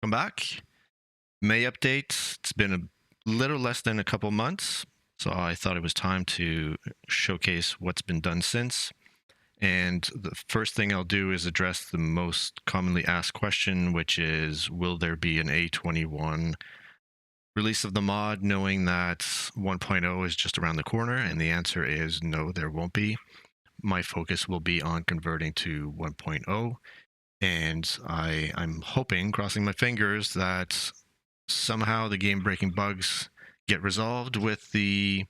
Welcome back. May update. It's been a little less than a couple months, so I thought it was time to showcase what's been done since. And the first thing I'll do is address the most commonly asked question, which is, will there be an A21 release of the mod, knowing that 1.0 is just around the corner? And the answer is no, there won't be. My focus will be on converting to 1.0. And I'm hoping, crossing my fingers, that somehow the game-breaking bugs get resolved with the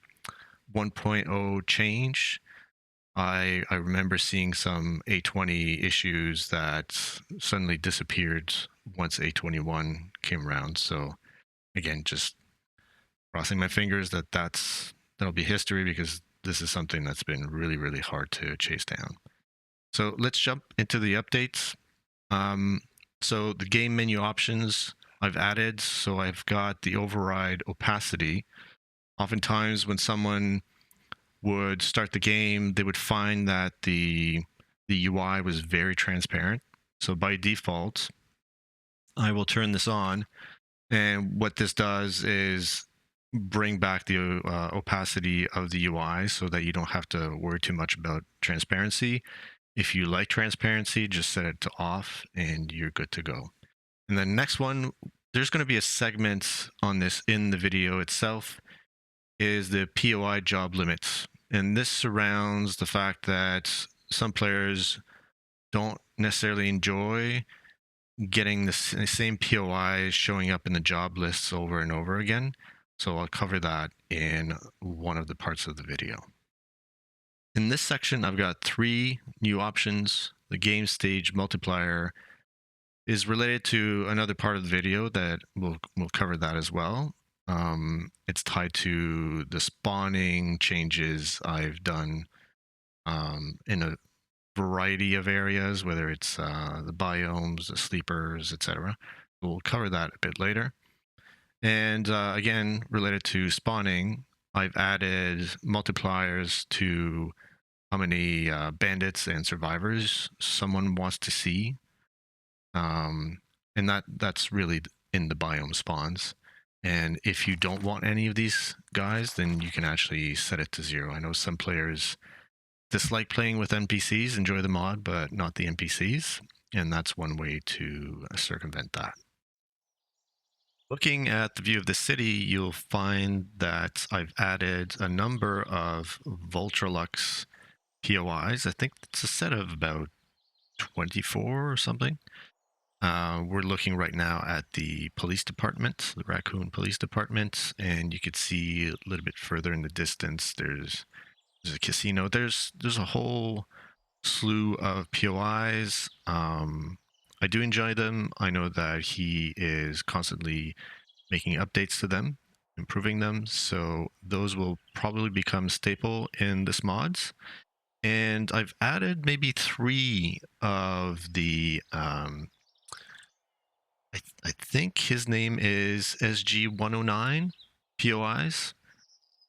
1.0 change. I remember seeing some A20 issues that suddenly disappeared once A21 came around. So again, just crossing my fingers that'll be history, because this is something that's been really, really hard to chase down. So let's jump into the updates. So the game menu options I've added. So I've got the override opacity. Oftentimes when someone would start the game, they would find that the UI was very transparent. So by default, I will turn this on. And what this does is bring back the opacity of the UI so that you don't have to worry too much about transparency. If you like transparency, just set it to off and you're good to go. And then next one, there's going to be a segment on this in the video itself, is the POI job limits. And this surrounds the fact that some players don't necessarily enjoy getting the same POI showing up in the job lists over and over again. So I'll cover that in one of the parts of the video. In this section, I've got 3 new options. The game stage multiplier is related to another part of the video that we'll cover that as well. It's tied to the spawning changes I've done in a variety of areas, whether it's the biomes, the sleepers, etc. We'll cover that a bit later. And again, related to spawning, I've added multipliers to how many bandits and survivors someone wants to see. And that's really in the biome spawns. And if you don't want any of these guys, then you can actually set it to 0. I know some players dislike playing with NPCs, enjoy the mod, but not the NPCs. And that's one way to circumvent that. Looking at the view of the city, you'll find that I've added a number of Vultralux POIs. I think it's a set of about 24 or something. We're looking right now at the police department, the Raccoon Police Department, and you could see a little bit further in the distance, there's a casino. There's a whole slew of POIs. I do enjoy them. I know that he is constantly making updates to them, improving them, so those will probably become staple in this mods. And I've added maybe 3 of the I think his name is SG109 POIs.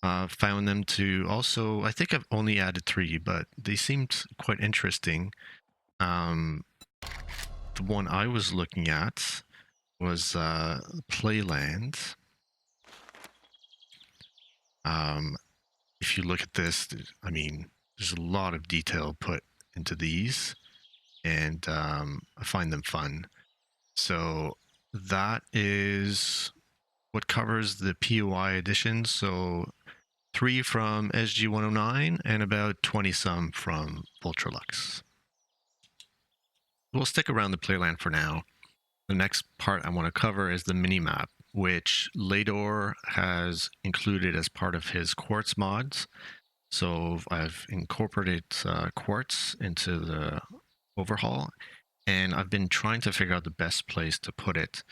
Found them to also, I think I've only added 3, but they seemed quite interesting. The one I was looking at was Playland. If you look at this, I mean, there's a lot of detail put into these, and I find them fun. So that is what covers the POI edition. So 3 from SG109 and about 20 some from Vultralux. We'll stick around the playland for now. The next part I want to cover is the minimap, which Lador has included as part of his Quartz mods. So I've incorporated Quartz into the overhaul, and I've been trying to figure out the best place to put it.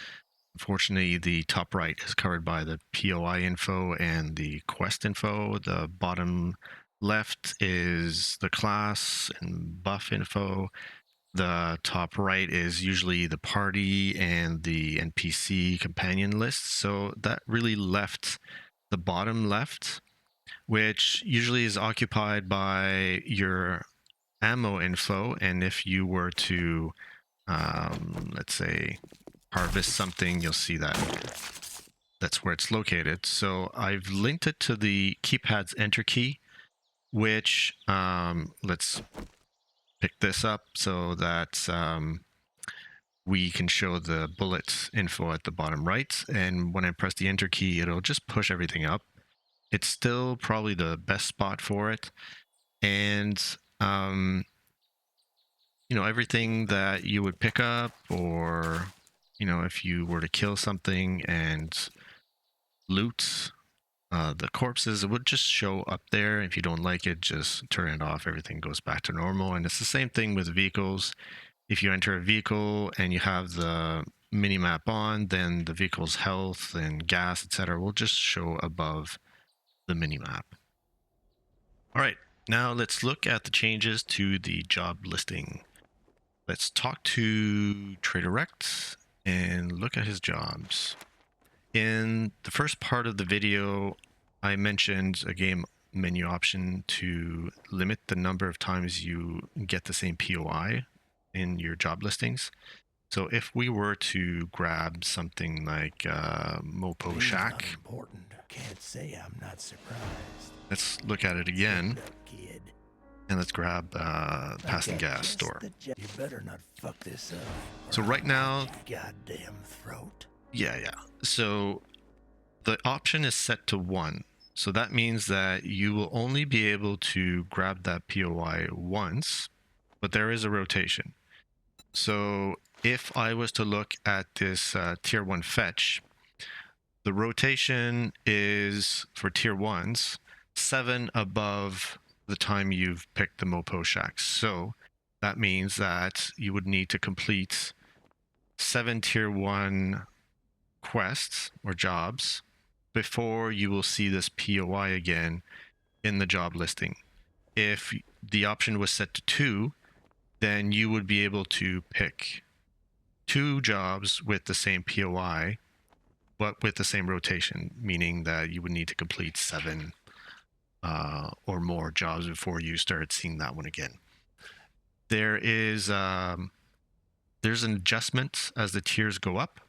Unfortunately, the top right is covered by the POI info and the quest info. The bottom left is the class and buff info. The top right is usually the party and the NPC companion list. So that really left the bottom left, which usually is occupied by your ammo info. And if you were to, let's say, harvest something, you'll see that that's where it's located. So I've linked it to the keypad's enter key, which let's pick this up so that we can show the bullet info at the bottom right. And when I press the enter key, it'll just push everything up. It's still probably the best spot for it. And, you know, everything that you would pick up, or, you know, if you were to kill something and loot the corpses, it would just show up there. If you don't like it, just turn it off. Everything goes back to normal. And it's the same thing with vehicles. If you enter a vehicle and you have the mini map on, then the vehicle's health and gas, etc., will just show above the mini map. All right, now let's look at the changes to the job listing. Let's talk to Trader Rex and look at his jobs. In the first part of the video, I mentioned a game menu option to limit the number of times you get the same POI in your job listings. So if we were to grab something like Mopo Shack, important. Can't say I'm not surprised. Let's look at it again, Kid. and let's grab Passing Gas Store. You better not fuck this up. So right now, goddamn throat. Yeah. So the option is set to 1. So that means that you will only be able to grab that POI once, but there is a rotation. So if I was to look at this tier 1 fetch, the rotation is for tier 1s 7 above the time you've picked the Mopo Shacks. So that means that you would need to complete 7 tier 1 quests or jobs before you will see this POI again in the job listing. If the option was set to 2, then you would be able to pick 2 jobs with the same POI, but with the same rotation, meaning that you would need to complete 7 or more jobs before you start seeing that one again. There is there's an adjustment as the tiers go up.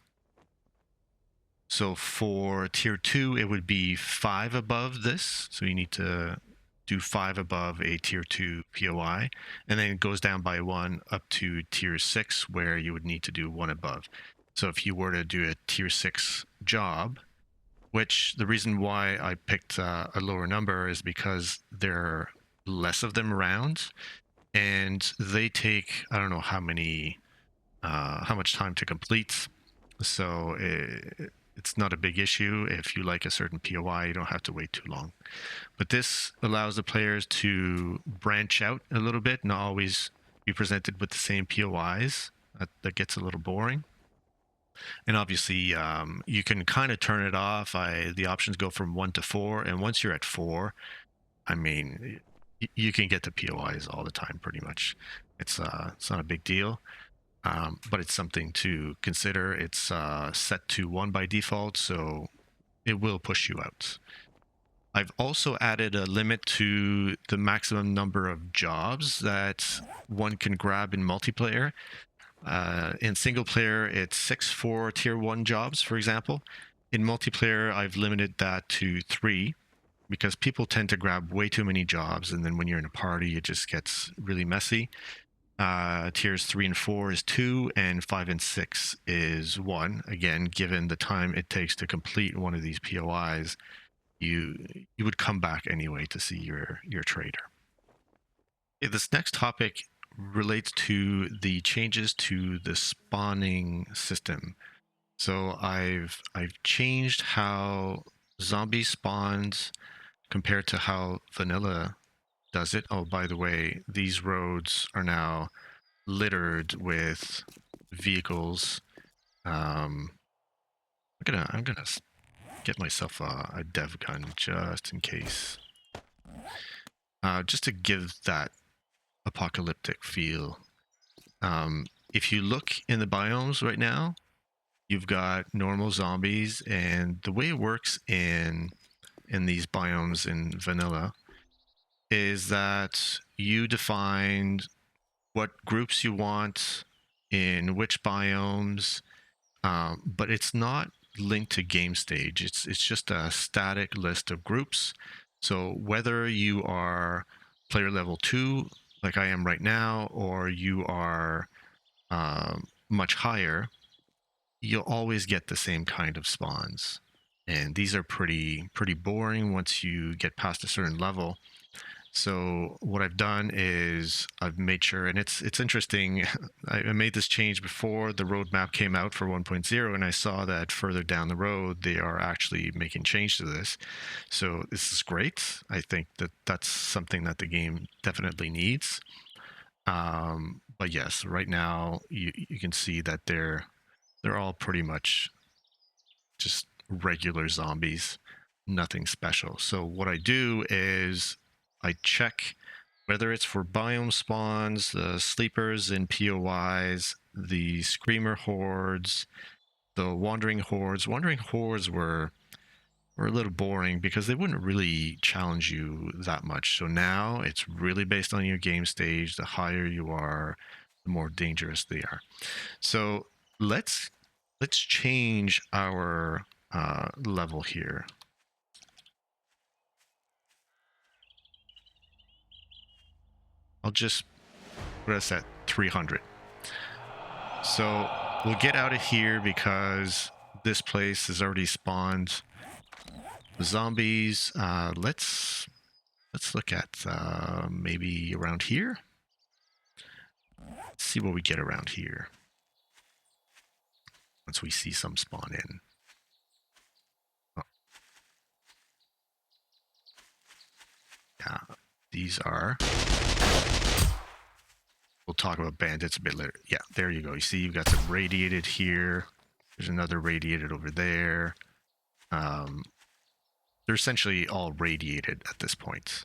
So for tier 2, it would be 5 above this. So you need to do 5 above a tier 2 POI, and then it goes down by 1 up to tier 6, where you would need to do 1 above. So if you were to do a tier 6 job, which the reason why I picked a lower number is because there are less of them around, and they take, I don't know how much time to complete. So it's not a big issue. If you like a certain POI, you don't have to wait too long. But this allows the players to branch out a little bit, not always be presented with the same POIs. That gets a little boring. And obviously, you can kind of turn it off. The options go from 1 to 4, and once you're at 4, I mean, you can get the POIs all the time, pretty much. It's not a big deal. But it's something to consider. It's set to 1 by default, so it will push you out. I've also added a limit to the maximum number of jobs that one can grab in multiplayer. In single player, it's 6 for tier 1 jobs, for example. In multiplayer, I've limited that to 3 because people tend to grab way too many jobs, and then when you're in a party, it just gets really messy. Tiers 3 and 4 is 2, and 5 and 6 is 1. Again, given the time it takes to complete one of these POIs, you would come back anyway to see your trader. This next topic relates to the changes to the spawning system. So I've changed how zombie spawns compared to how vanilla does it. Oh, by the way, these roads are now littered with vehicles. I'm gonna get myself a dev gun just in case, just to give that apocalyptic feel. If you look in the biomes right now, you've got normal zombies, and the way it works in these biomes in vanilla is that you define what groups you want in which biomes, but it's not linked to game stage. It's just a static list of groups. So whether you are player level 2, like I am right now, or you are much higher, you'll always get the same kind of spawns. And these are pretty boring once you get past a certain level. So what I've done is I've made sure, and it's interesting. I made this change before the roadmap came out for 1.0, and I saw that further down the road they are actually making change to this. So this is great. I think that that's something that the game definitely needs. But yes, right now you can see that they're all pretty much just regular zombies, nothing special. So what I do is I check whether it's for biome spawns, the sleepers and POIs, the screamer hordes, the wandering hordes. Wandering hordes were a little boring because they wouldn't really challenge you that much. So now it's really based on your game stage. The higher you are, the more dangerous they are. So let's change our level here. I'll just put us at 300. So we'll get out of here because this place has already spawned the zombies. Let's look at maybe around here. Let's see what we get around here once we see some spawn in. Oh. Yeah, these are. We'll talk about bandits a bit later. Yeah, there you go. You see, you've got some radiated here. There's another radiated over there. They're essentially all radiated at this point.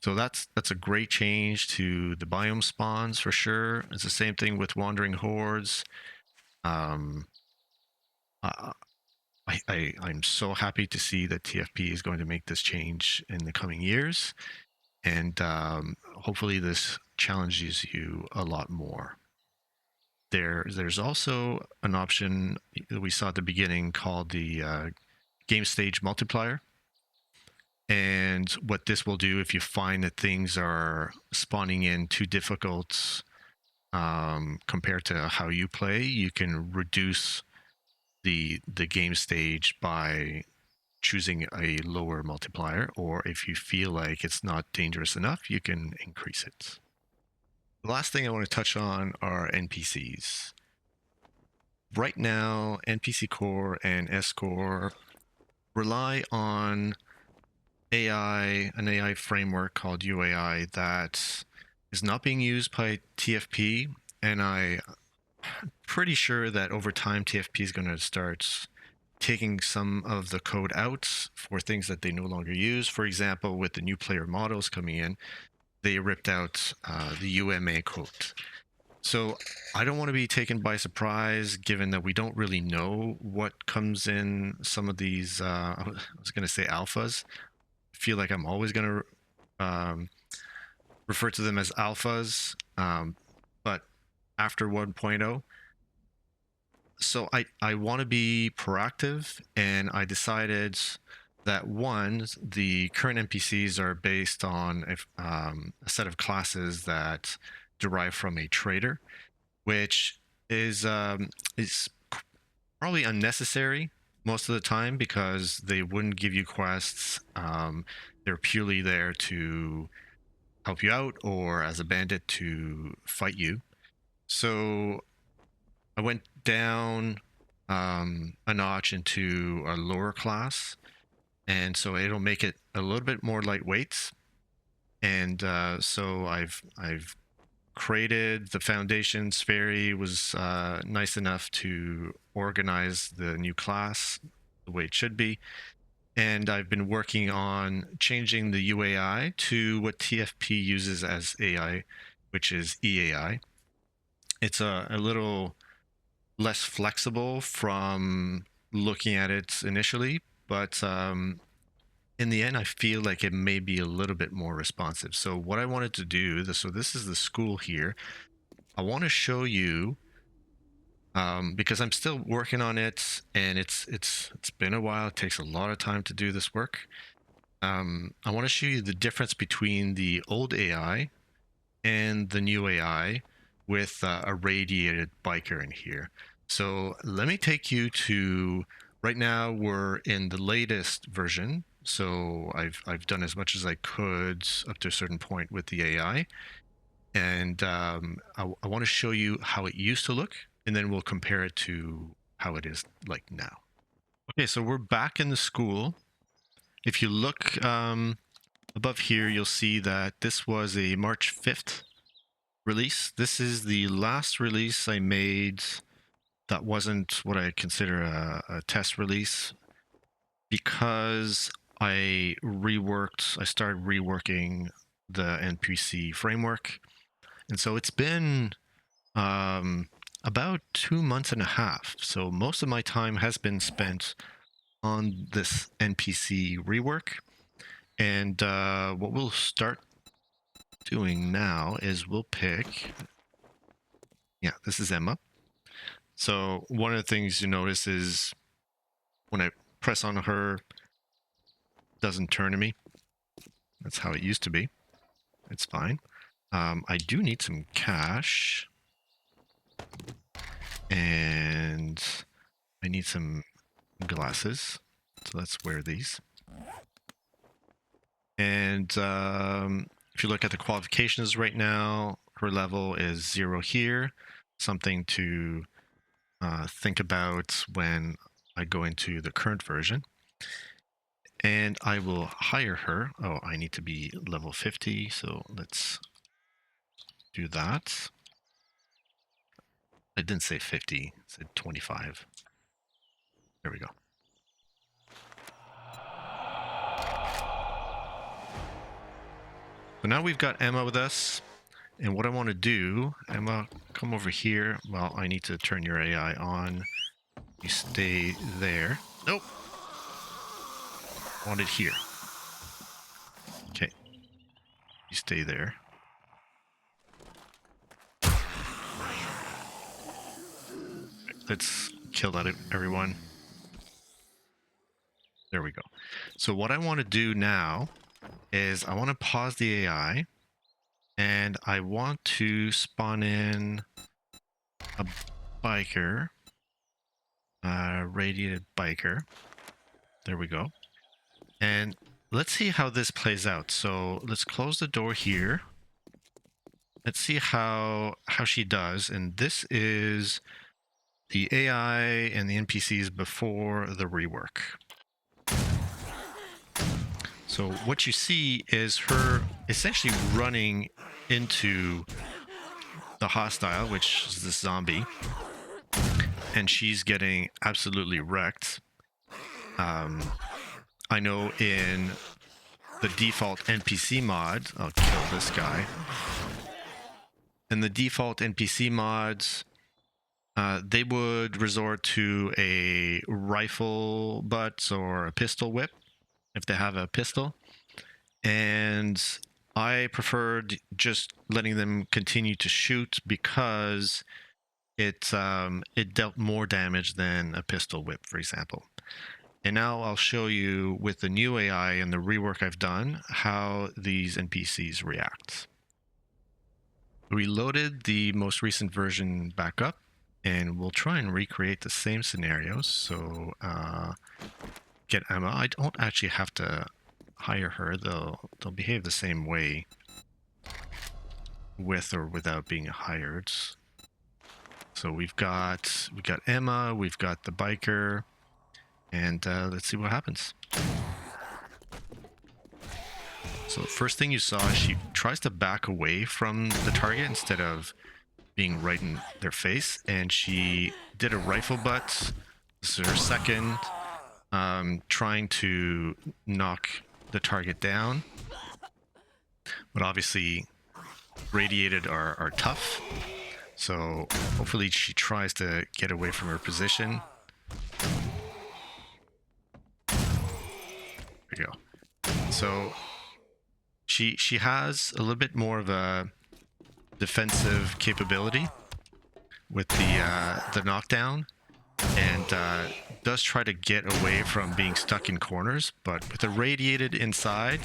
So that's a great change to the biome spawns for sure. It's the same thing with wandering hordes. I'm so happy to see that TFP is going to make this change in the coming years, and hopefully this challenges you a lot more. There's also an option that we saw at the beginning called the game stage multiplier. And what this will do, if you find that things are spawning in too difficult compared to how you play, you can reduce the game stage by choosing a lower multiplier, or if you feel like it's not dangerous enough, you can increase it. The last thing I want to touch on are NPCs. Right now, NPC Core and S Core rely on an AI framework called UAI that is not being used by TFP, and I'm pretty sure that over time TFP is going to start taking some of the code out for things that they no longer use. For example, with the new player models coming in, they ripped out the UMA code. So I don't want to be taken by surprise, given that we don't really know what comes in some of these, I was going to say alphas. I feel like I'm always going to refer to them as alphas, but after 1.0. So I want to be proactive, and I decided that one, the current NPCs are based on a set of classes that derive from a trader, which is probably unnecessary most of the time because they wouldn't give you quests. They're purely there to help you out or as a bandit to fight you. So I went down a notch into a lower class, and so it'll make it a little bit more lightweight. And so I've created the foundations. Fairy was nice enough to organize the new class the way it should be. And I've been working on changing the UAI to what TFP uses as AI, which is EAI. It's a little less flexible from looking at it initially, but in the end, I feel like it may be a little bit more responsive. So what I wanted to do, so this is the school here. I want to show you because I'm still working on it, and it's been a while. It takes a lot of time to do this work. I want to show you the difference between the old AI and the new AI with a radiated biker in here. So let me take you to, right now we're in the latest version. So I've done as much as I could up to a certain point with the AI. And I want to show you how it used to look, and then we'll compare it to how it is like now. Okay, so we're back in the school. If you look above here, you'll see that this was a March 5th release. This is the last release I made that wasn't what I consider a test release, because I started reworking the NPC framework. And so it's been about 2 months and a half. So most of my time has been spent on this NPC rework. And what we'll start doing now is we'll pick, yeah, this is Emma. So one of the things you notice is when I press on her, it doesn't turn to me. That's how it used to be. It's fine. I do need some cash, and I need some glasses. So let's wear these. And if you look at the qualifications right now, her level is 0 here. Something to think about when I go into the current version. And I will hire her. Oh, I need to be level 50, so let's do that. I didn't say 50, I said 25. There we go. So now we've got Emma with us. And what I want to do, Emma, come over here. Well, I need to turn your AI on. You stay there. Nope. I want it here. Okay. You stay there. Let's kill that, everyone. There we go. So what I want to do now is I want to pause the AI, and I want to spawn in a biker, radiated biker. There we go. And let's see how this plays out. So let's close the door here. Let's see how she does. And this is the AI and the NPCs before the rework. So what you see is her essentially running into the hostile, which is this zombie, and she's getting absolutely wrecked. I know in the default NPC mod, I'll kill this guy. In the default NPC mods, they would resort to a rifle butt or a pistol whip if they have a pistol. And I preferred just letting them continue to shoot because it dealt more damage than a pistol whip, for example. And now I'll show you with the new AI and the rework I've done how these NPCs react. We loaded the most recent version back up, and we'll try and recreate the same scenarios. So get Emma. I don't actually have to hire her. They'll behave the same way with or without being hired. So we've got Emma, we've got the biker, and let's see what happens. So the first thing you saw is she tries to back away from the target instead of being right in their face, and she did a rifle butt. This is her second, trying to knock the target down. But obviously, radiated are tough, so hopefully she tries to get away from her position. There we go. So she has a little bit more of a defensive capability. with the knockdown, and does try to get away from being stuck in corners. But with a radiated inside,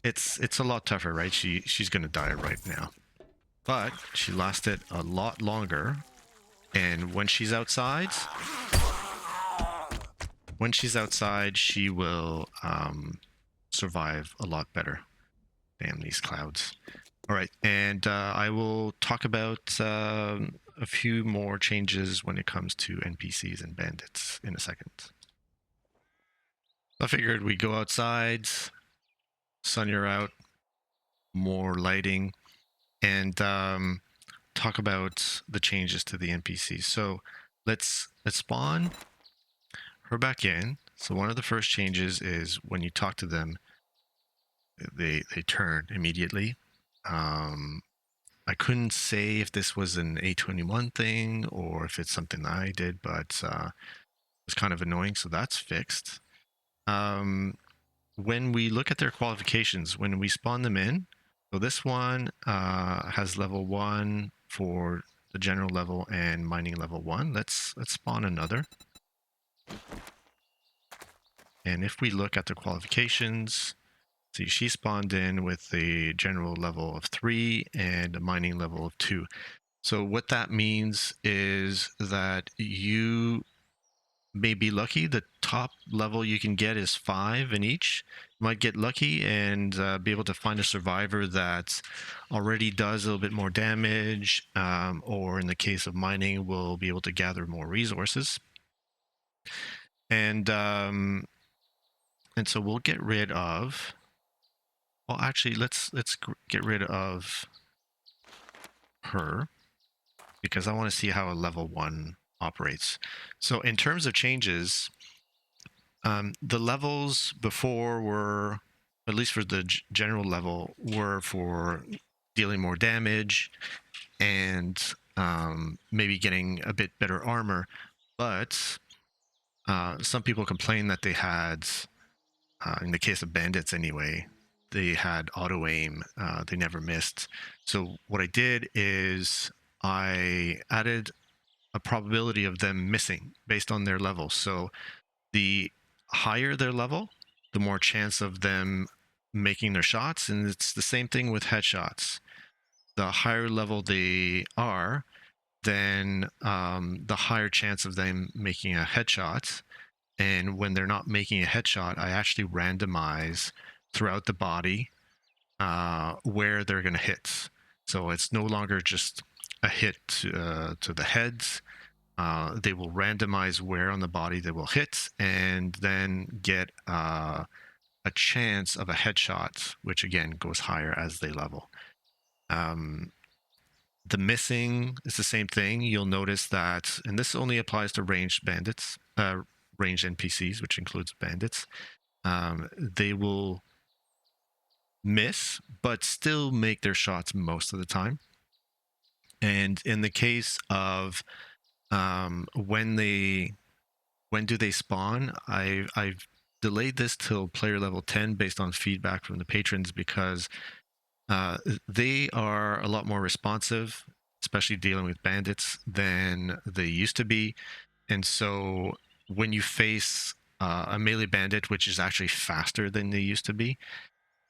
it's a lot tougher, right? She's gonna die right now. But she lasted a lot longer, and when she's outside, she will survive a lot better. Damn these clouds. All right, and I will talk about a few more changes when it comes to NPCs and bandits in a second. I figured we'd go outside, sun you're out, more lighting, and talk about the changes to the NPCs. So let's spawn her back in. So one of the first changes is when you talk to them, they turn immediately. I couldn't say if this was an A21 thing or if it's something that I did, but it's kind of annoying. So that's fixed. When we look at their qualifications, when we spawn them in, so this one has level 1 for the general level and mining level 1. Let's spawn another. And if we look at the qualifications, see, she spawned in with the general level of 3 and a mining level of 2. So what that means is that you may be lucky. The top level you can get is 5 in each. You might get lucky and be able to find a survivor that already does a little bit more damage, or in the case of mining, will be able to gather more resources. And so we'll get rid of. Well, actually, let's get rid of her, because I want to see how a level 1 operates. So in terms of changes, the levels before were, at least for the general level, were for dealing more damage and maybe getting a bit better armor. But some people complained that they had, in the case of bandits anyway, they had auto aim. They never missed. So what I did is I added a probability of them missing based on their level. So the higher their level, the more chance of them making their shots. And it's the same thing with headshots. The higher level they are, then the higher chance of them making a headshot. And when they're not making a headshot, I actually randomize throughout the body where they're going to hit. So it's no longer just a hit to the heads. They will randomize where on the body they will hit, and then get a chance of a headshot, which again goes higher as they level. The missing is the same thing. You'll notice that, and this only applies to ranged bandits, ranged NPCs, which includes bandits. They will miss, but still make their shots most of the time. And in the case of when do they spawn, I've delayed this till player level 10 based on feedback from the patrons, because they are a lot more responsive, especially dealing with bandits, than they used to be. And so when you face a melee bandit, which is actually faster than they used to be,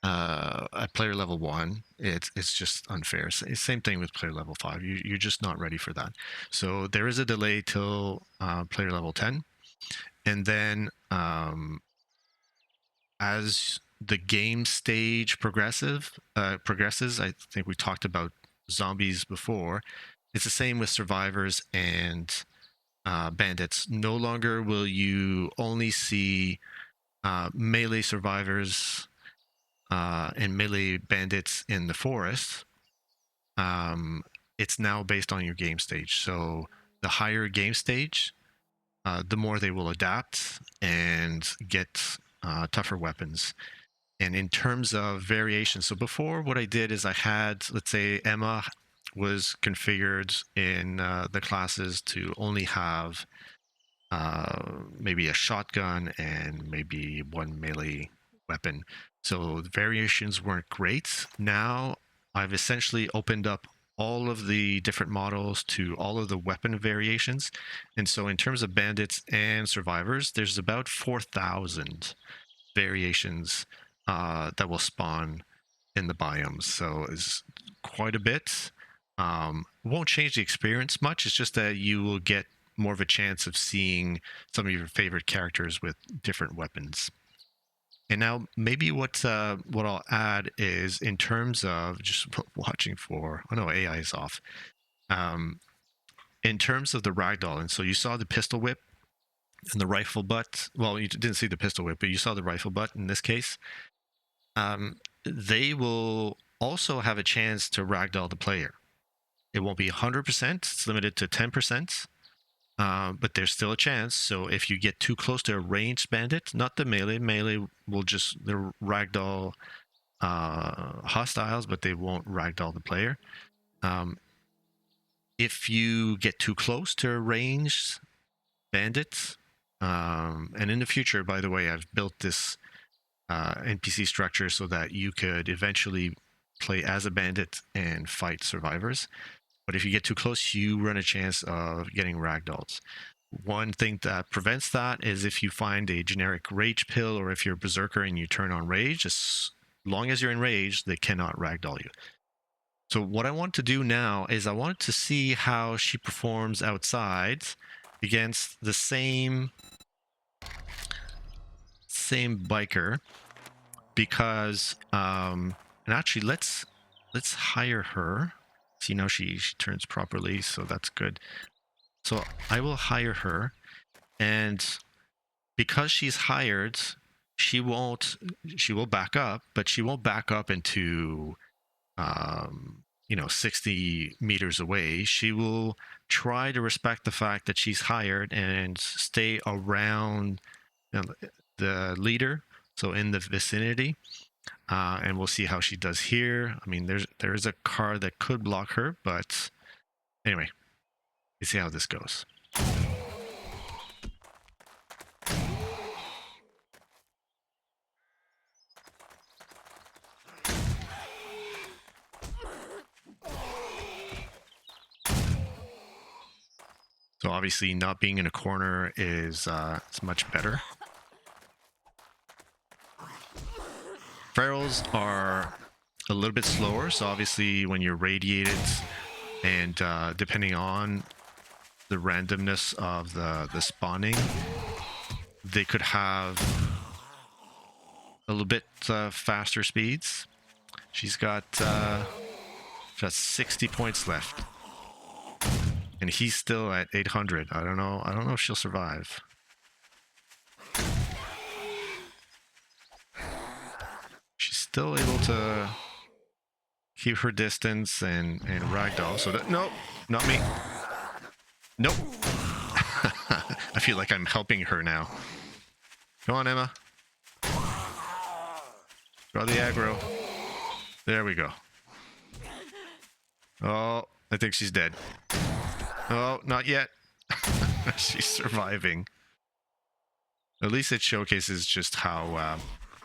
at player level 1, it's just unfair. Same thing with player level 5. You're just not ready for that. So there is a delay till player level 10. And then as the game stage progresses, I think we talked about zombies before. It's the same with survivors and bandits. No longer will you only see melee survivors and melee bandits in the forest. It's now based on your game stage. So the higher game stage, the more they will adapt and get tougher weapons. And in terms of variation, so before what I did is I had, let's say Emma was configured in the classes to only have maybe a shotgun and maybe one melee weapon. So the variations weren't great. Now I've essentially opened up all of the different models to all of the weapon variations. And so in terms of bandits and survivors, there's about 4,000 variations that will spawn in the biomes. So it's quite a bit. Won't change the experience much. It's just that you will get more of a chance of seeing some of your favorite characters with different weapons. And now maybe what I'll add is in terms of just watching for. Oh no, AI is off. Um, in terms of the ragdoll, and so you saw the pistol whip and the rifle butt. Well, you didn't see the pistol whip, but you saw the rifle butt in this case. They will also have a chance to ragdoll the player. It won't be 100%. It's limited to 10%. But there's still a chance. So if you get too close to a ranged bandit, not the melee will just the ragdoll hostiles, but they won't ragdoll the player. If you get too close to a ranged bandit, and in the future, by the way, I've built this NPC structure so that you could eventually play as a bandit and fight survivors. But if you get too close, you run a chance of getting ragdolls. One thing that prevents that is if you find a generic rage pill, or if you're a berserker and you turn on rage, as long as you're in rage, they cannot ragdoll you. So what I want to do now is I want to see how she performs outside against the same biker, because and actually let's hire her. See, now she turns properly, so that's good. So I will hire her, and because she's hired, she will back up, but she won't back up into 60 meters away. She will try to respect the fact that she's hired and stay around the leader, so in the vicinity. And we'll see how she does here. I mean, there is a car that could block her, but anyway, let's see how this goes. So obviously not being in a corner is much better. Ferals are a little bit slower, so obviously when you're radiated, and depending on the randomness of the spawning, they could have a little bit faster speeds. She's got 60 points left, and he's still at 800. I don't know if she'll survive. She's still able to keep her distance and ragdoll. So nope, not me. Nope. I feel like I'm helping her now. Come on, Emma. Draw the aggro. There we go. Oh, I think she's dead. Oh, not yet. She's surviving. At least it showcases just how...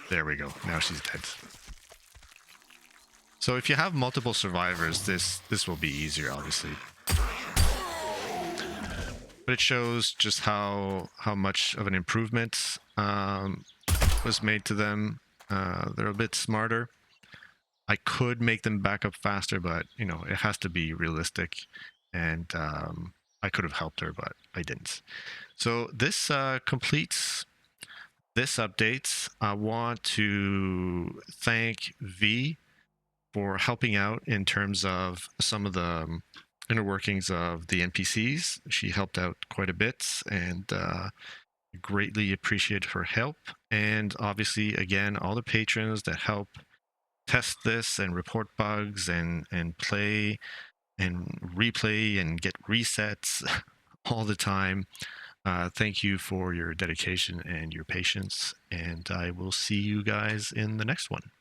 there we go. Now she's dead. So if you have multiple survivors, this will be easier, obviously. But it shows just how much of an improvement was made to them. They're a bit smarter. I could make them back up faster, but it has to be realistic. And I could have helped her, but I didn't. So this completes this update. I want to thank V for helping out in terms of some of the inner workings of the NPCs. She helped out quite a bit, and greatly appreciate her help. And obviously, again, all the patrons that help test this and report bugs and play and replay and get resets all the time. Thank you for your dedication and your patience, and I will see you guys in the next one.